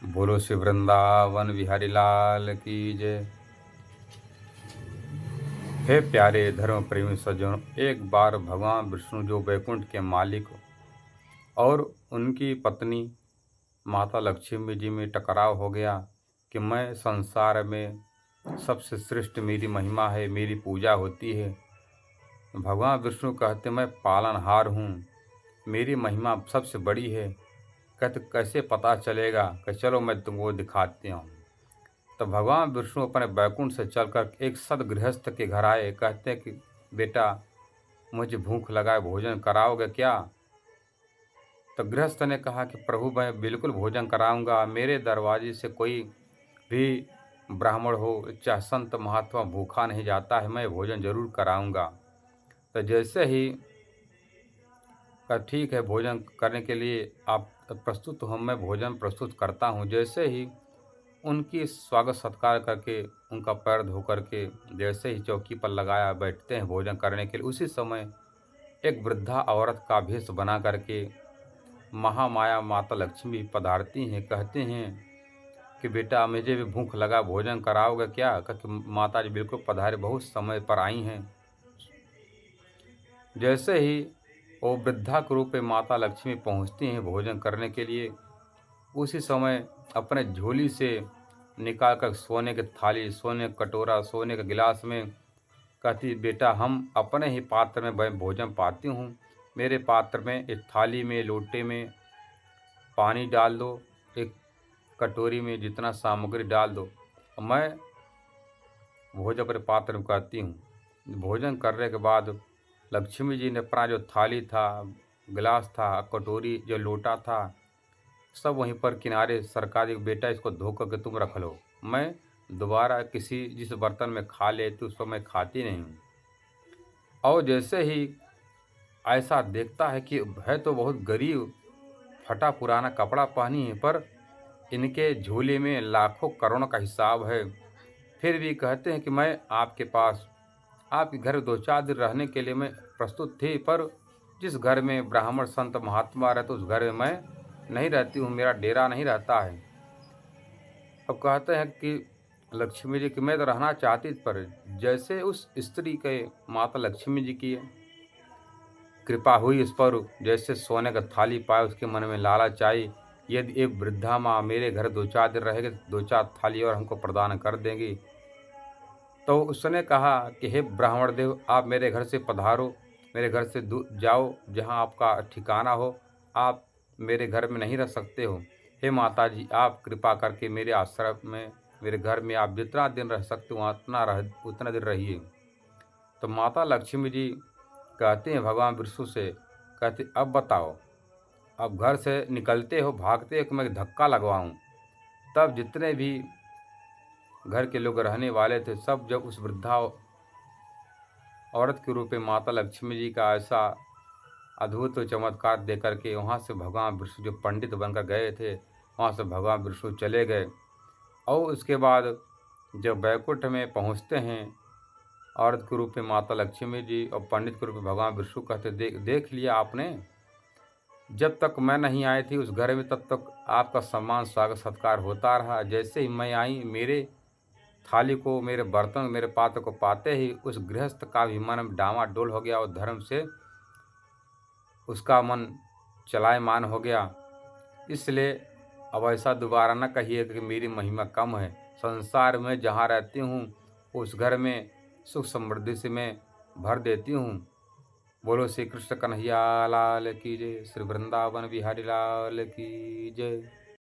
बोलो श्री वृंदावन बिहारी लाल की जय। हे प्यारे धर्म प्रेमी सज्जनों, एक बार भगवान विष्णु जो वैकुंठ के मालिक और उनकी पत्नी माता लक्ष्मी जी में टकराव हो गया कि मैं संसार में सबसे श्रेष्ठ, मेरी महिमा है, मेरी पूजा होती है। भगवान विष्णु कहते मैं पालनहार हूँ, मेरी महिमा सबसे बड़ी है। कहते कैसे पता चलेगा? कि चलो मैं तुमको दिखाती हूँ। तो भगवान विष्णु अपने बैकुंठ से चलकर एक सदगृहस्थ के घर आए। कहते हैं कि बेटा, मुझे भूख लगा है, भोजन कराओगे क्या? तो गृहस्थ ने कहा कि प्रभु, मैं बिल्कुल भोजन कराऊंगा। मेरे दरवाजे से कोई भी ब्राह्मण हो चाहे संत महात्मा भूखा नहीं जाता है, मैं भोजन जरूर कराऊंगा। तो जैसे ही कहा ठीक है, भोजन करने के लिए आप प्रस्तुत हो, मैं भोजन प्रस्तुत करता हूँ। जैसे ही उनकी स्वागत सत्कार करके, उनका पैर धो करके जैसे ही चौकी पर लगाया, बैठते हैं भोजन करने के लिए, उसी समय एक वृद्धा औरत का भेष बना करके महामाया माता लक्ष्मी पधारती हैं। कहते हैं कि बेटा, मुझे भी भूख लगा, भोजन कराओगे क्या? कि माता जी बिल्कुल पधारे, बहुत समय पर आई हैं। जैसे ही वो वृद्धा के रूप में माता लक्ष्मी पहुंचती हैं भोजन करने के लिए, उसी समय अपने झोली से निकाल कर सोने की थाली, सोने का कटोरा, सोने के गिलास में कहती बेटा, हम अपने ही पात्र में भोजन पाती हूँ। मेरे पात्र में, एक थाली में, लोटे में पानी डाल दो, एक कटोरी में जितना सामग्री डाल दो, मैं भोजन अपने पात्र में करती हूँ। भोजन करने के बाद लक्ष्मी जी ने अपना जो थाली था, गिलास था, कटोरी, जो लोटा था, सब वहीं पर किनारे सरका दी। बेटा, इसको धो करके तुम रख लो, मैं दोबारा किसी जिस बर्तन में खा लेती उसको मैं खाती नहीं हूँ। और जैसे ही ऐसा देखता है कि है तो बहुत गरीब, फटा पुराना कपड़ा पहनी है, पर इनके झोले में लाखों करोड़ों का हिसाब है। फिर भी कहते हैं कि मैं आपके पास, आपके घर 2-4 दिन रहने के लिए मैं प्रस्तुत थी, पर जिस घर में ब्राह्मण संत महात्मा रहते उस घर में मैं नहीं रहती हूँ, मेरा डेरा नहीं रहता है। अब कहते हैं कि लक्ष्मी जी कि मैं तो रहना चाहती, पर जैसे उस स्त्री के माता लक्ष्मी जी की कृपा हुई उस पर, जैसे सोने का थाली पाए, उसके मन में लालच आई, यदि एक वृद्धा माँ मेरे घर 2-4 दिन रहेगी तो 2-4 थाली और हमको प्रदान कर देंगी। तो उसने कहा कि हे ब्राह्मण देव, आप मेरे घर से पधारो, मेरे घर से जाओ जहाँ आपका ठिकाना हो, आप मेरे घर में नहीं रह सकते हो। हे माता जी, आप कृपा करके मेरे आश्रम में, मेरे घर में आप जितना दिन रह सकते हो उतना दिन रहिए। तो माता लक्ष्मी जी कहते हैं भगवान विष्णु से, कहते अब बताओ, अब घर से निकलते हो, भागते हो कि मैं धक्का लगवाऊं? तब जितने भी घर के लोग रहने वाले थे, सब जब उस वृद्धा औरत के रूप में माता लक्ष्मी जी का ऐसा अद्भुत चमत्कार देख करके वहाँ से भगवान विष्णु जो पंडित बनकर गए थे, वहाँ से भगवान विष्णु चले गए। और उसके बाद जब बैकुंठ में पहुँचते हैं, औरत के रूप में माता लक्ष्मी जी और पंडित के रूप में भगवान विष्णु कहते देख लिया आपने, जब तक मैं नहीं आई थी उस घर में तब तक आपका सम्मान स्वागत सत्कार होता रहा। जैसे ही मैं आई, मेरे थाली को, मेरे बर्तन, मेरे पात्र को पाते ही उस गृहस्थ का भी मन डामाडोल हो गया और धर्म से उसका मन चलायमान हो गया। इसलिए अब ऐसा दोबारा न कहिए कि मेरी महिमा कम है। संसार में जहाँ रहती हूँ उस घर में सुख समृद्धि से मैं भर देती हूँ। बोलो श्री कृष्ण कन्हैया लाल की जय, श्री वृंदावन बिहारी लाल की जय।